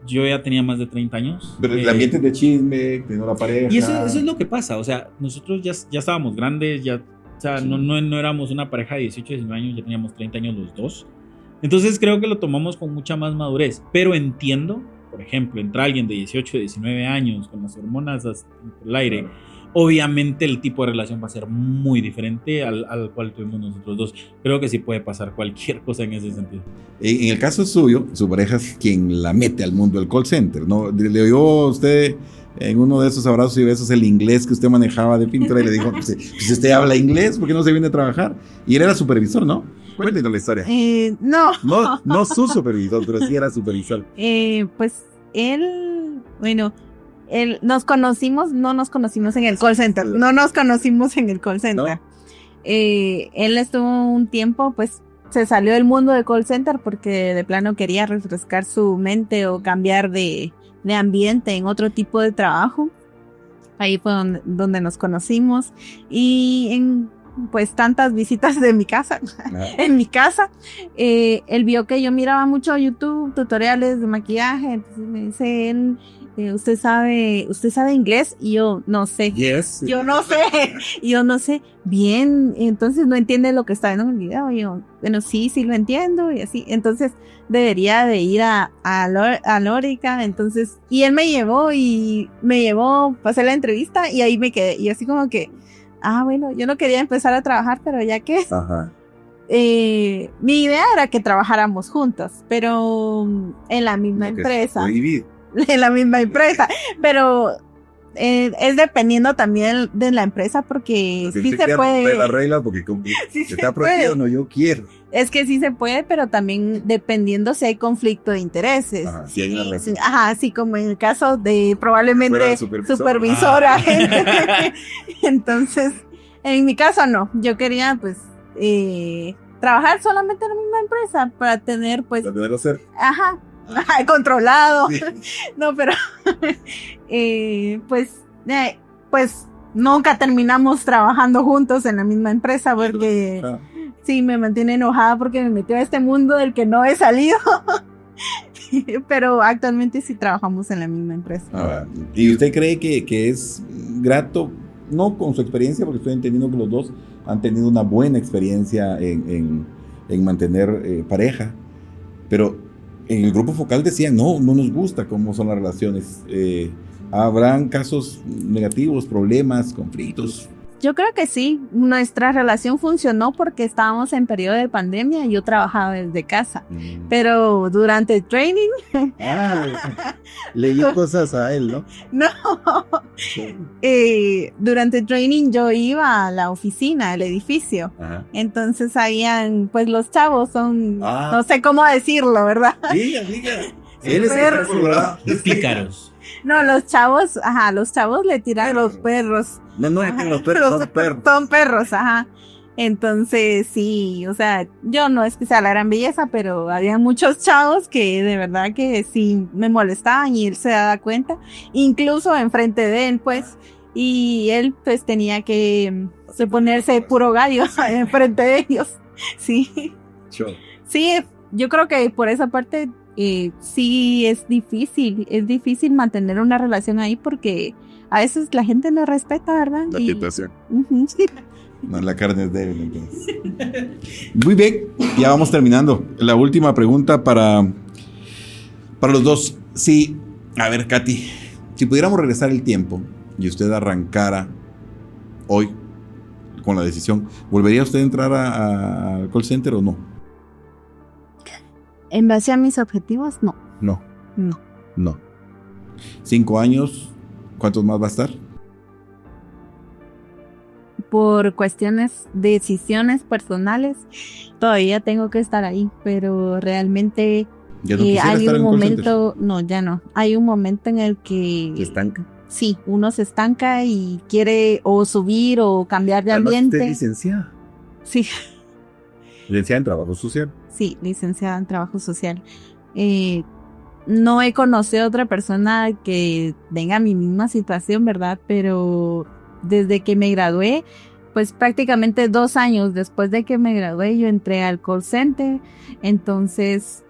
yo ya tenía más de 30 años. Pero el ambiente de chisme, tener la pareja. Y eso es lo que pasa. O sea, nosotros ya estábamos grandes, o sea, sí. no éramos una pareja de 18, 19 años, ya teníamos 30 años los dos. Entonces creo que lo tomamos con mucha más madurez. Pero entiendo, por ejemplo, entra alguien de 18, 19 años con las hormonas hasta el aire. Obviamente el tipo de relación va a ser muy diferente al cual tuvimos nosotros dos. Creo que sí puede pasar cualquier cosa en ese sentido. En el caso suyo, su pareja es quien la mete al mundo del call center, ¿no? Le oyó a usted en uno de esos abrazos y besos el inglés que usted manejaba de pintura y le dijo, pues usted habla inglés, ¿por qué no se viene a trabajar? Y él era supervisor, ¿no? Cuéntenos la historia. No su supervisor, pero sí era supervisor. Pues él, bueno... no nos conocimos en el call center, no nos conocimos en el call center. ¿No? Él estuvo un tiempo, pues se salió del mundo de call center porque de plano quería refrescar su mente o cambiar de ambiente en otro tipo de trabajo. Ahí fue donde nos conocimos y en pues tantas visitas de mi casa, en mi casa, él vio que yo miraba mucho YouTube, tutoriales de maquillaje, entonces me dice él, ¿usted sabe inglés? Y yo no sé. Yes. Yo no sé. Bien, entonces no entiende lo que está viendo en el video. Y yo, bueno, sí lo entiendo y así. Entonces debería de ir a Lórica. Entonces, y él me llevó, pasé la entrevista y ahí me quedé. Y así como que, bueno, yo no quería empezar a trabajar, pero ya que Ajá. Mi idea era que trabajáramos juntos, pero en la misma empresa. En la misma empresa, pero es dependiendo también de la empresa porque sí se puede. La regla porque sí está prohibido, no, yo quiero. Es que sí se puede, pero también dependiendo si hay conflicto de intereses. Ajá, sí hay una razón. Ajá, sí, como en el caso de probablemente supervisora. Entonces, en mi caso no, yo quería pues trabajar solamente en la misma empresa para tener pues. Para tenerlo cerca. Ajá. Controlado. Sí. No, pero pues nunca terminamos trabajando juntos en la misma empresa porque sí me mantiene enojada porque me metió a este mundo del que no he salido. pero actualmente sí trabajamos en la misma empresa. ¿Y usted cree que es grato, no con su experiencia, porque estoy entendiendo que los dos han tenido una buena experiencia en mantener pareja, pero en el grupo focal decían, no nos gusta cómo son las relaciones, habrán casos negativos, problemas, conflictos? Yo creo que sí, nuestra relación funcionó porque estábamos en periodo de pandemia y yo trabajaba desde casa, pero durante el training... Leí cosas a él, ¿no? No, durante el training yo iba a la oficina, al edificio, entonces habían, pues los chavos son, no sé cómo decirlo, ¿verdad? Diga. Él es Los pícaros. No, los chavos le tiran a los perros. No, es que los perros son perros. Son perros, Entonces, sí, o sea, yo no es que sea la gran belleza, pero había muchos chavos que de verdad que sí me molestaban y él se daba cuenta, incluso enfrente de él, pues, y él pues tenía que ponerse puro gallo enfrente de ellos, sí. Sí, yo creo que por esa parte sí es difícil mantener una relación ahí porque a veces la gente no respeta, ¿verdad? La tentación. Sí. No, la carne es débil, entonces. Muy bien, ya vamos terminando. La última pregunta para los dos. Sí, a ver, Katy, si pudiéramos regresar el tiempo y usted arrancara hoy con la decisión, ¿volvería usted a entrar al call center o no? En base a mis objetivos, no. No. 5 años, ¿cuántos más va a estar? Por decisiones personales, todavía tengo que estar ahí, pero realmente ¿Ya no quisiera hay estar un en call momento, center? no, ya no. Hay un momento en el que ¿Se estanca? sí, uno se estanca y quiere o subir o cambiar de Además, ambiente. usted es licenciada. Sí. Licenciada en Trabajo Social. Sí, licenciada en Trabajo Social. No he conocido a otra persona que tenga mi misma situación, ¿verdad? Pero desde que me gradué, pues prácticamente 2 años después de que me gradué, yo entré al call center. Entonces,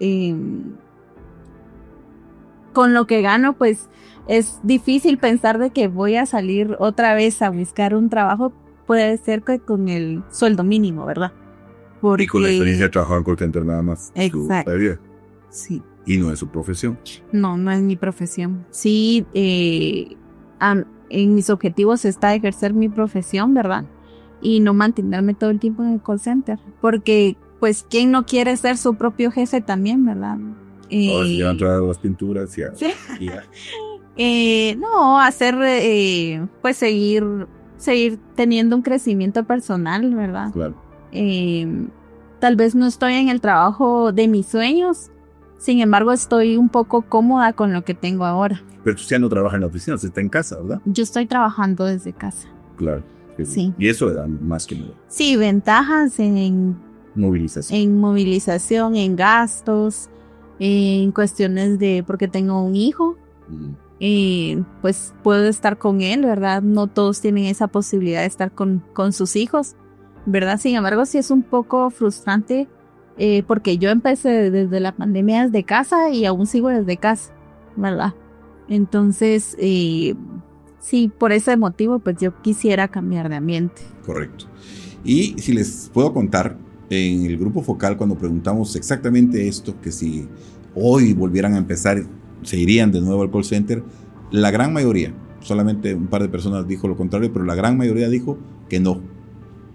con lo que gano, pues es difícil pensar de que voy a salir otra vez a buscar un trabajo. Puede ser que con el sueldo mínimo, ¿verdad? Porque... Y con la experiencia de trabajar en call center nada más. Exacto. Sí. Y no es su profesión. No es mi profesión. Sí, en mis objetivos está ejercer mi profesión, ¿verdad? Y no mantenerme todo el tiempo en el call center. Porque, pues, ¿quién no quiere ser su propio jefe también, verdad? Si van a traer las pinturas y ¿sí? No, hacer, pues, seguir teniendo un crecimiento personal, ¿verdad? Claro. Tal vez no estoy en el trabajo de mis sueños, sin embargo estoy un poco cómoda con lo que tengo ahora. Pero usted no trabaja en la oficina, usted está en casa, ¿verdad? Yo estoy trabajando desde casa. Claro. Sí. Y eso da más que nada. Sí, ventajas en Movilización. en gastos, en cuestiones de porque tengo un hijo. Pues puedo estar con él, ¿verdad? No todos tienen esa posibilidad de estar con sus hijos, ¿verdad? Sin embargo, sí es un poco frustrante porque yo empecé desde la pandemia desde casa y aún sigo desde casa, ¿verdad? Entonces, sí, por ese motivo, pues yo quisiera cambiar de ambiente. Correcto. Y si les puedo contar, en el grupo focal, cuando preguntamos exactamente esto, que si hoy volvieran a empezar, se irían de nuevo al call center, la gran mayoría, solamente un par de personas dijo lo contrario, pero la gran mayoría dijo que no,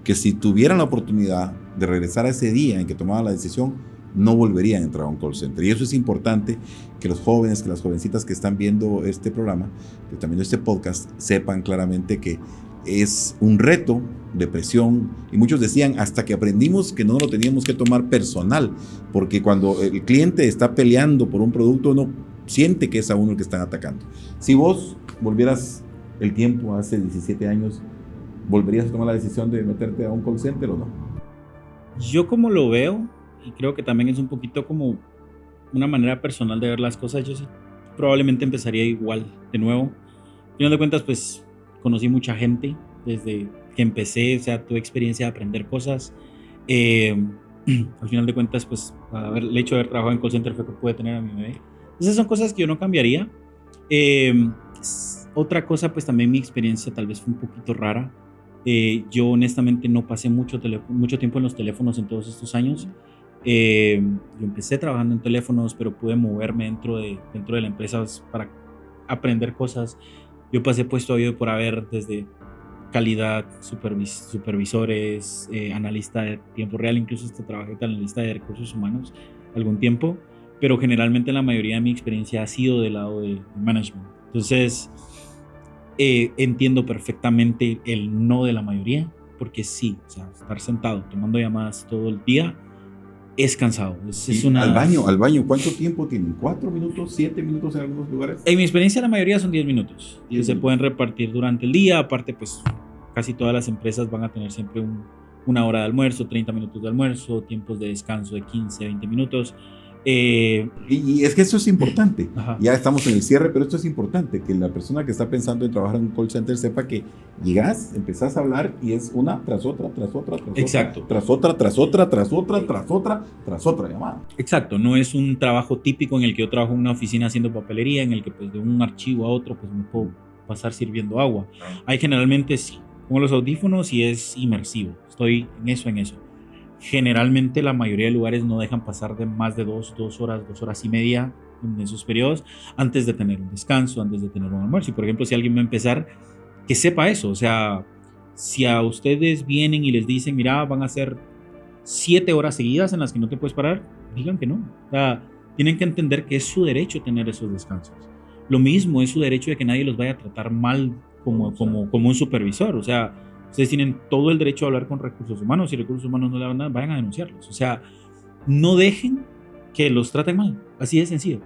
que si tuvieran la oportunidad de regresar a ese día en que tomaban la decisión, no volverían a entrar a un call center. Y eso es importante que los jóvenes, que las jovencitas que están viendo este programa, que están viendo este podcast, sepan claramente que es un reto de presión, y muchos decían hasta que aprendimos que no lo teníamos que tomar personal, porque cuando el cliente está peleando por un producto, uno siente que es a uno el que están atacando. Si vos volvieras el tiempo hace 17 años, ¿volverías a tomar la decisión de meterte a un call center o no? Yo como lo veo, y creo que también es un poquito como una manera personal de ver las cosas, yo sí probablemente empezaría igual de nuevo. Al final de cuentas, pues conocí mucha gente desde que empecé, o sea, tuve experiencia de aprender cosas. Al final de cuentas, pues el hecho de haber trabajado en call center fue que pude tener a mi bebé. Esas son cosas que yo no cambiaría. Otra cosa, pues también mi experiencia tal vez fue un poquito rara. Yo honestamente no pasé mucho tiempo en los teléfonos en todos estos años. Yo empecé trabajando en teléfonos, pero pude moverme dentro de la empresa para aprender cosas. Yo pasé puesto a por haber desde calidad, supervisores, analista de tiempo real, incluso hasta trabajé de analista de recursos humanos algún tiempo, pero generalmente la mayoría de mi experiencia ha sido del lado de management. Entonces, entiendo perfectamente el no de la mayoría, porque sí, o sea, estar sentado tomando llamadas todo el día es cansado. Es una... Al baño, ¿cuánto tiempo tienen? ¿4 minutos, 7 minutos en algunos lugares? En mi experiencia la mayoría son 10 minutos, que se pueden repartir durante el día. Aparte, pues casi todas las empresas van a tener siempre una hora de almuerzo, 30 minutos de almuerzo, tiempos de descanso de 15, 20 minutos. Y es que eso es importante. Ajá. Ya estamos en el cierre, pero esto es importante, que la persona que está pensando en trabajar en un call center sepa que llegas, empezás a hablar y es una tras otra, tras otra, tras Exacto. otra, tras otra, tras otra, tras otra, tras otra, tras otra llamada. Exacto, no es un trabajo típico en el que yo trabajo en una oficina haciendo papelería, en el que pues de un archivo a otro pues me puedo pasar sirviendo agua. Hay generalmente sí, pongo los audífonos y es inmersivo, estoy en eso. Generalmente la mayoría de lugares no dejan pasar de más de 2 horas y media en esos periodos antes de tener un descanso, antes de tener un almuerzo. Y por ejemplo, si alguien va a empezar, que sepa eso. O sea, si a ustedes vienen y les dicen, mira, van a ser 7 horas seguidas en las que no te puedes parar, digan que no. O sea, tienen que entender que es su derecho tener esos descansos. Lo mismo es su derecho de que nadie los vaya a tratar mal como un supervisor. O sea, ustedes tienen todo el derecho a hablar con recursos humanos. Si recursos humanos no le dan nada, vayan a denunciarlos. O sea, no dejen que los traten mal. Así de sencillo.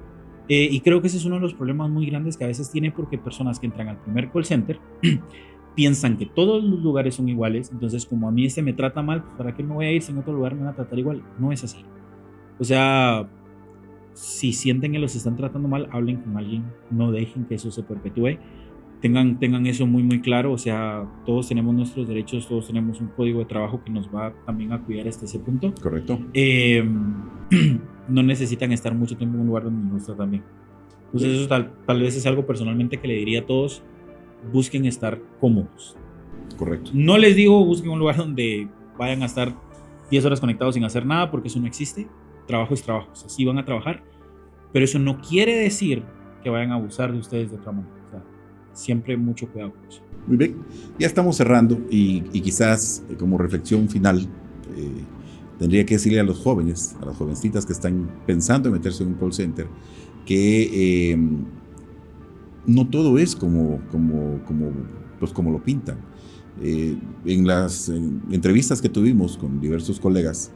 Y creo que ese es uno de los problemas muy grandes que a veces tiene, porque personas que entran al primer call center piensan que todos los lugares son iguales. Entonces, como a mí me trata mal, pues ¿para qué me voy a ir si en otro lugar me van a tratar igual? No es así. O sea, si sienten que los están tratando mal, hablen con alguien. No dejen que eso se perpetúe. Tengan eso muy, muy claro. O sea, todos tenemos nuestros derechos, todos tenemos un código de trabajo que nos va también a cuidar hasta ese punto. Correcto. No necesitan estar mucho tiempo en un lugar donde nos tratan bien. Entonces, eso tal vez es algo personalmente que le diría a todos: busquen estar cómodos. Correcto. No les digo busquen un lugar donde vayan a estar 10 horas conectados sin hacer nada, porque eso no existe. Trabajo es trabajo, o sea, sí van a trabajar, pero eso no quiere decir que vayan a abusar de ustedes de otra manera. O sea, siempre mucho cuidado con eso. Muy bien, ya estamos cerrando y quizás como reflexión final tendría que decirle a los jóvenes, a las jovencitas que están pensando en meterse en un call center, que no todo es como lo pintan. En las entrevistas que tuvimos con diversos colegas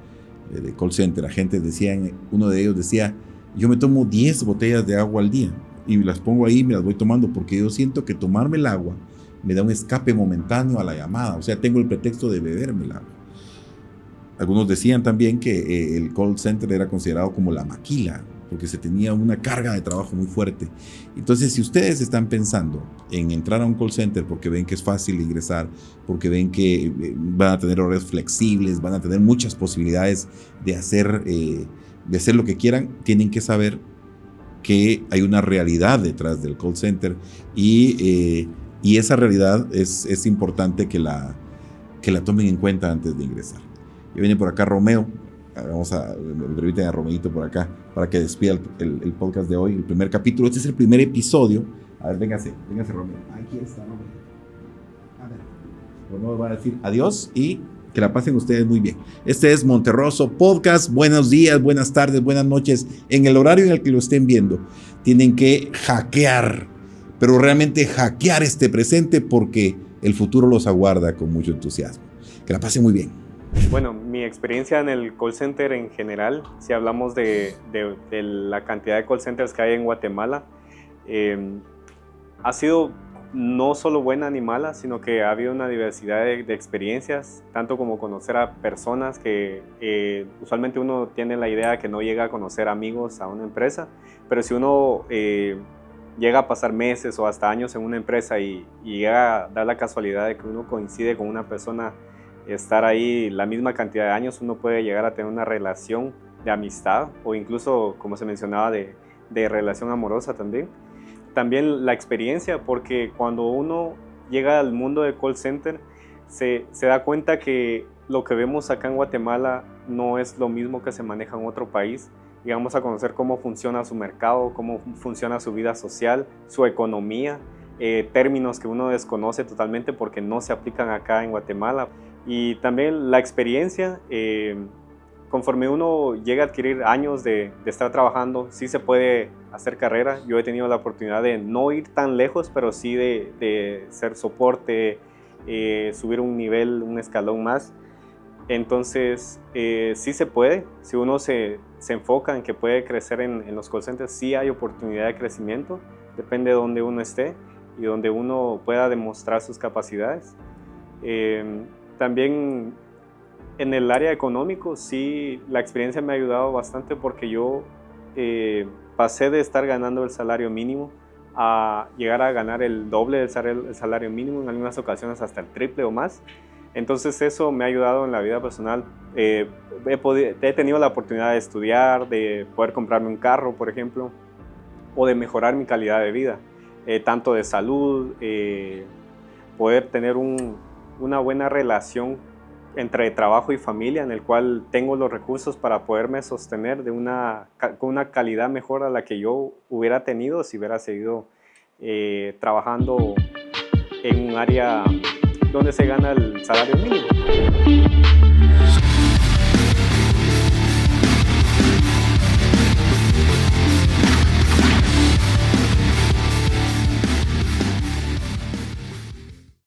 de call center, agentes decían, uno de ellos decía: yo me tomo 10 botellas de agua al día y las pongo ahí y me las voy tomando porque yo siento que tomarme el agua me da un escape momentáneo a la llamada, o sea, tengo el pretexto de beberme el agua. Algunos decían también que el call center era considerado como la maquila, porque se tenía una carga de trabajo muy fuerte. Entonces, si ustedes están pensando en entrar a un call center porque ven que es fácil ingresar, porque ven que van a tener horarios flexibles, van a tener muchas posibilidades de hacer lo que quieran, tienen que saber que hay una realidad detrás del call center y esa realidad es importante que la tomen en cuenta antes de ingresar. Ya viene por acá Romeo. Me permiten a Romeito por acá para que despida el podcast de hoy, el primer capítulo. Este es el primer episodio. A ver, véngase Romeo. Aquí está Romeo. A ver, Romeo va a decir adiós y que la pasen ustedes muy bien. Este es Monterroso Podcast. Buenos días, buenas tardes, buenas noches. En el horario en el que lo estén viendo, tienen que hackear, pero realmente hackear este presente, porque el futuro los aguarda con mucho entusiasmo. Que la pasen muy bien. Bueno, mi experiencia en el call center en general, si hablamos de la cantidad de call centers que hay en Guatemala, ha sido no solo buena ni mala, sino que ha habido una diversidad de experiencias, tanto como conocer a personas que usualmente uno tiene la idea de que no llega a conocer amigos a una empresa, pero si uno llega a pasar meses o hasta años en una empresa y llega a dar la casualidad de que uno coincide con una persona, estar ahí la misma cantidad de años, uno puede llegar a tener una relación de amistad o incluso, como se mencionaba, de de relación amorosa también. También la experiencia, porque cuando uno llega al mundo del call center, se da cuenta que lo que vemos acá en Guatemala no es lo mismo que se maneja en otro país. Llegamos a conocer cómo funciona su mercado, cómo funciona su vida social, su economía, términos que uno desconoce totalmente porque no se aplican acá en Guatemala. Y también la experiencia, conforme uno llega a adquirir años de estar trabajando, sí se puede hacer carrera. Yo he tenido la oportunidad de no ir tan lejos, pero sí de ser soporte, subir un nivel, un escalón más. Entonces, sí se puede. Si uno se enfoca en que puede crecer en los call centers, sí hay oportunidad de crecimiento. Depende de donde uno esté y donde uno pueda demostrar sus capacidades. También en el área económico, sí, la experiencia me ha ayudado bastante porque yo pasé de estar ganando el salario mínimo a llegar a ganar el doble del salario mínimo, en algunas ocasiones hasta el triple o más. Entonces eso me ha ayudado en la vida personal. He tenido la oportunidad de estudiar, de poder comprarme un carro, por ejemplo, o de mejorar mi calidad de vida, tanto de salud, poder tener una buena relación entre trabajo y familia, en el cual tengo los recursos para poderme sostener con una calidad mejor a la que yo hubiera tenido si hubiera seguido trabajando en un área donde se gana el salario mínimo.